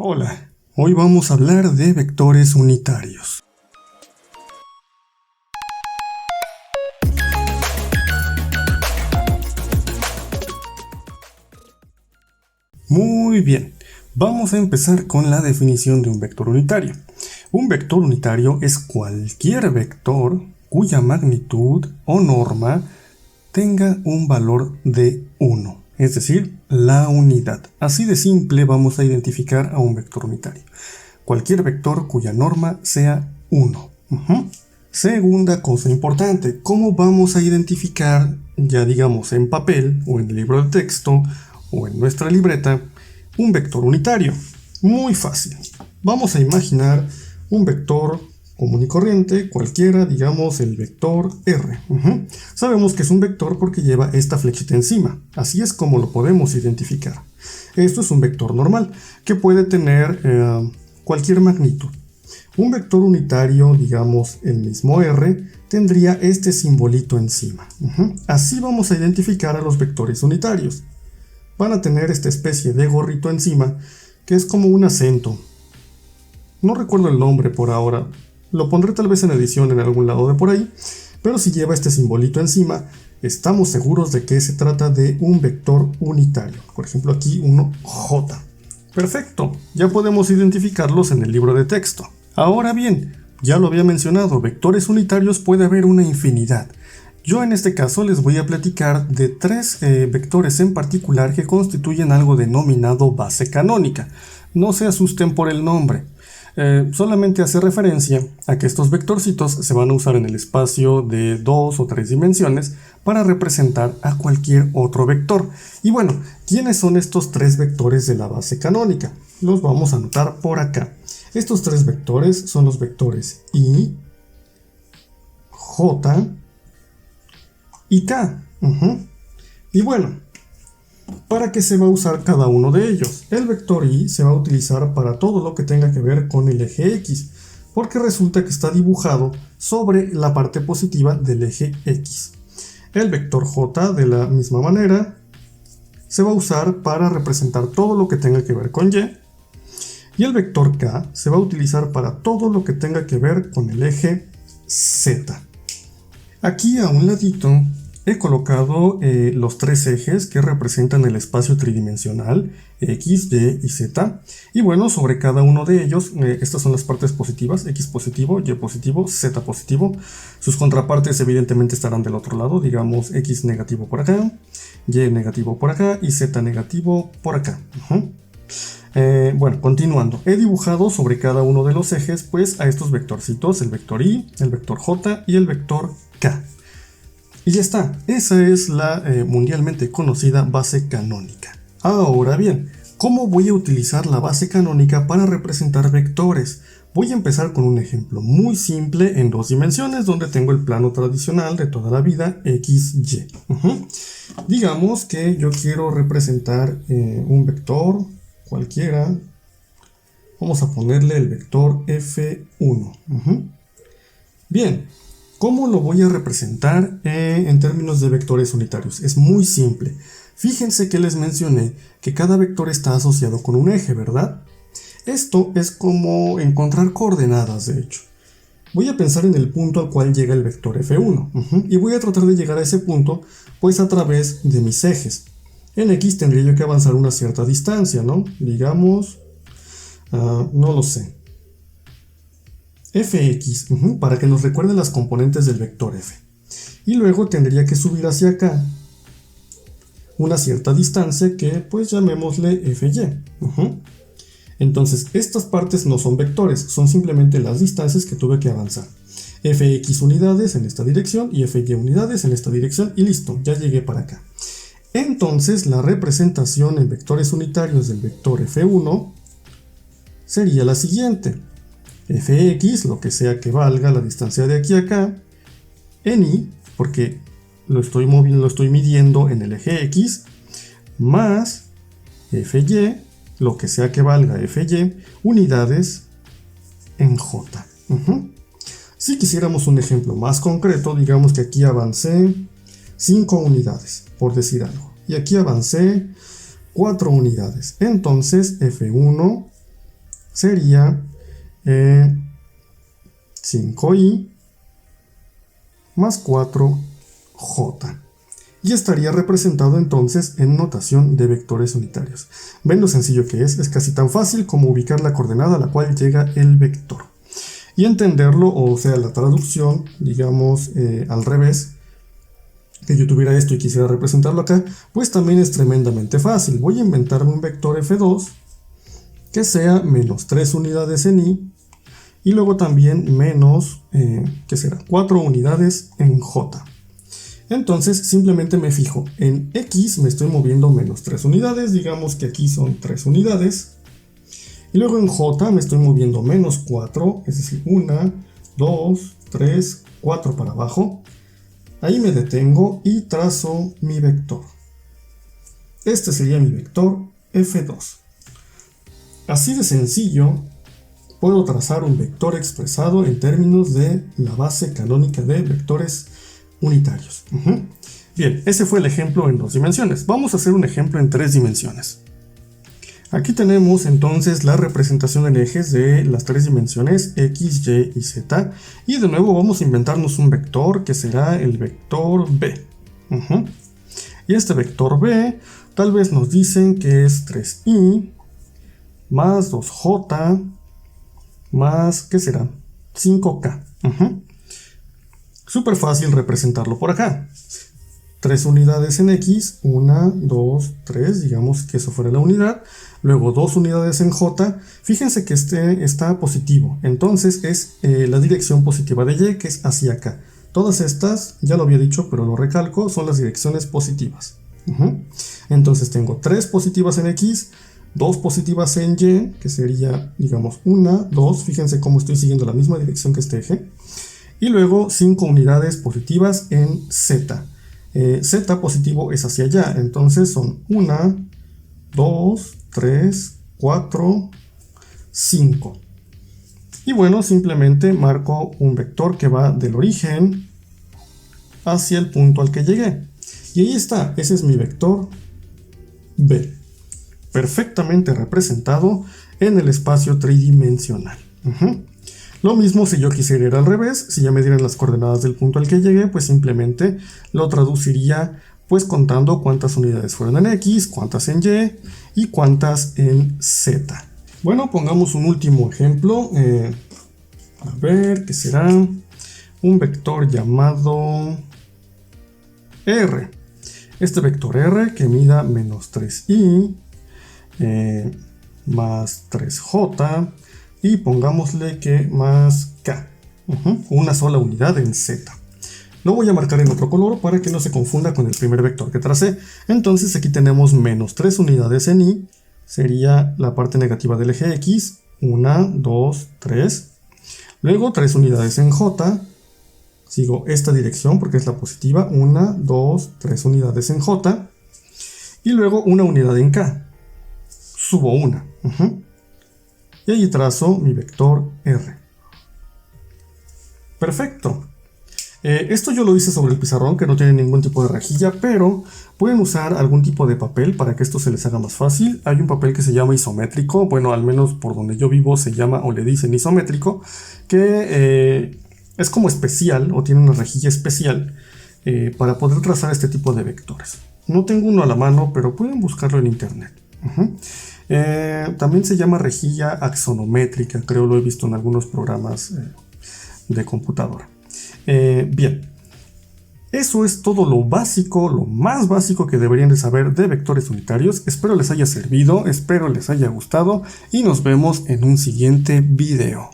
Hola, hoy vamos a hablar de vectores unitarios. Muy bien, vamos a empezar con la definición de un vector unitario. Un vector unitario es cualquier vector cuya magnitud o norma tenga un valor de 1. Es decir, la unidad. Así de simple vamos a identificar a un vector unitario. Cualquier vector cuya norma sea 1. Segunda cosa importante, ¿cómo vamos a identificar, ya digamos en papel o en el libro de texto o en nuestra libreta, un vector unitario? Muy fácil. Vamos a imaginar un vector común y corriente, cualquiera, digamos el vector R. Sabemos que es un vector porque lleva esta flechita encima. Así es como lo podemos identificar. Esto es un vector normal que puede tener cualquier magnitud. Un vector unitario, digamos el mismo R, tendría este simbolito encima. Así vamos a identificar a los vectores unitarios. Van a tener esta especie de gorrito encima que es como un acento. No recuerdo el nombre por ahora. Lo pondré tal vez en edición en algún lado de por ahí, pero si lleva este simbolito encima, estamos seguros de que se trata de un vector unitario. Por ejemplo, aquí uno J. Perfecto, ya podemos identificarlos en el libro de texto. Ahora bien, ya lo había mencionado, vectores unitarios puede haber una infinidad. Yo en este caso les voy a platicar de tres vectores en particular que constituyen algo denominado base canónica. No se asusten por el nombre. Solamente hace referencia a que estos vectorcitos se van a usar en el espacio de 2 o 3 dimensiones para representar a cualquier otro vector. Y bueno, ¿quiénes son estos tres vectores de la base canónica? Los vamos a anotar por acá. Estos tres vectores son los vectores I, J y K. Y bueno, ¿para qué se va a usar cada uno de ellos? El vector I se va a utilizar para todo lo que tenga que ver con el eje X, porque resulta que está dibujado sobre la parte positiva del eje X. El vector J, de la misma manera, se va a usar para representar todo lo que tenga que ver con Y. Y el vector K se va a utilizar para todo lo que tenga que ver con el eje Z. Aquí a un ladito he colocado los tres ejes que representan el espacio tridimensional X, Y y Z. Y bueno, sobre cada uno de ellos, estas son las partes positivas, X positivo, Y positivo, Z positivo. Sus contrapartes evidentemente estarán del otro lado, digamos X negativo por acá, Y negativo por acá y Z negativo por acá. Bueno, continuando, he dibujado sobre cada uno de los ejes pues a estos vectorcitos, el vector I, el vector J y el vector K. Y ya está, esa es la mundialmente conocida base canónica. Ahora bien, ¿cómo voy a utilizar la base canónica para representar vectores? Voy a empezar con un ejemplo muy simple en 2 dimensiones donde tengo el plano tradicional de toda la vida X, Y. Digamos que yo quiero representar un vector cualquiera. Vamos a ponerle el vector F1. Bien, ¿cómo lo voy a representar en términos de vectores unitarios? Es muy simple. Fíjense que les mencioné que cada vector está asociado con un eje, ¿verdad? Esto es como encontrar coordenadas, de hecho. Voy a pensar en el punto al cual llega el vector F1 y voy a tratar de llegar a ese punto pues a través de mis ejes. En X tendría yo que avanzar una cierta distancia, ¿no? Digamos, no lo sé. Fx, para que nos recuerde las componentes del vector f. Y luego tendría que subir hacia acá una cierta distancia que pues llamémosle fy. Entonces estas partes no son vectores, son simplemente las distancias que tuve que avanzar. Fx unidades en esta dirección y fy unidades en esta dirección y listo, ya llegué para acá. Entonces la representación en vectores unitarios del vector f1 sería la siguiente. Fx, lo que sea que valga la distancia de aquí a acá, en y, porque lo estoy midiendo en el eje X, más fy, lo que sea que valga fy, unidades en j. Si quisiéramos un ejemplo más concreto, digamos que aquí avancé 5 unidades, por decir algo, y aquí avancé 4 unidades. Entonces F1 sería 5i más 4j. Y estaría representado entonces en notación de vectores unitarios. ¿Ven lo sencillo que es? Es casi tan fácil como ubicar la coordenada a la cual llega el vector. Y entenderlo, o sea, la traducción, digamos, al revés, que yo tuviera esto y quisiera representarlo acá, pues también es tremendamente fácil. Voy a inventarme un vector f2 que sea menos 3 unidades en i, y luego también menos, ¿qué será? 4 unidades en j. Entonces simplemente me fijo, en x me estoy moviendo menos 3 unidades, digamos que aquí son 3 unidades. Y luego en j me estoy moviendo menos 4, es decir, 1, 2, 3, 4 para abajo. Ahí me detengo y trazo mi vector. Este sería mi vector f2. Así de sencillo, puedo trazar un vector expresado en términos de la base canónica de vectores unitarios. Bien, ese fue el ejemplo en 2 dimensiones. Vamos a hacer un ejemplo en 3 dimensiones. Aquí tenemos entonces la representación en ejes de las 3 dimensiones x, y y z. Y de nuevo vamos a inventarnos un vector que será el vector b. Y este vector b tal vez nos dicen que es 3i más 2j más, ¿qué será? 5k. Súper fácil representarlo por acá. 3 unidades en x, 1, 2, 3, digamos que eso fuera la unidad. Luego 2 unidades en j. Fíjense que este está positivo, entonces es la dirección positiva de y, que es hacia acá. Todas estas, ya lo había dicho, pero lo recalco, son las direcciones positivas. Entonces tengo 3 positivas en x, 2 positivas en y, que sería, digamos, 1, 2, fíjense cómo estoy siguiendo la misma dirección que este eje. Y luego 5 unidades positivas en z. Z positivo es hacia allá, entonces son 1, 2, 3, 4, 5. Y bueno, simplemente marco un vector que va del origen hacia el punto al que llegué. Y ahí está, ese es mi vector B, perfectamente representado en el espacio tridimensional. Lo mismo si yo quisiera ir al revés, si ya me dieran las coordenadas del punto al que llegué, pues simplemente lo traduciría pues contando cuántas unidades fueron en x, cuántas en y y cuántas en z. Bueno, pongamos un último ejemplo. A ver, ¿qué será? Un vector llamado r. Este vector r que mida menos 3i más 3j y pongámosle que más k, una sola unidad en z. Lo voy a marcar en otro color para que no se confunda con el primer vector que tracé. Entonces aquí tenemos menos 3 unidades en i, sería la parte negativa del eje x, 1, 2, 3. Luego 3 unidades en j, sigo esta dirección porque es la positiva, 1, 2, 3 unidades en j. Y luego una unidad en k, subo una. Y ahí trazo mi vector r. Perfecto. Esto yo lo hice sobre el pizarrón, que no tiene ningún tipo de rejilla, pero pueden usar algún tipo de papel para que esto se les haga más fácil. Hay un papel que se llama isométrico, bueno, al menos por donde yo vivo se llama o le dicen isométrico, que es como especial o tiene una rejilla especial para poder trazar este tipo de vectores. No tengo uno a la mano, pero pueden buscarlo en internet. También se llama rejilla axonométrica, creo lo he visto en algunos programas de computadora. Bien, eso es todo lo básico, lo más básico que deberían de saber de vectores unitarios. Espero les haya servido, espero les haya gustado y nos vemos en un siguiente video.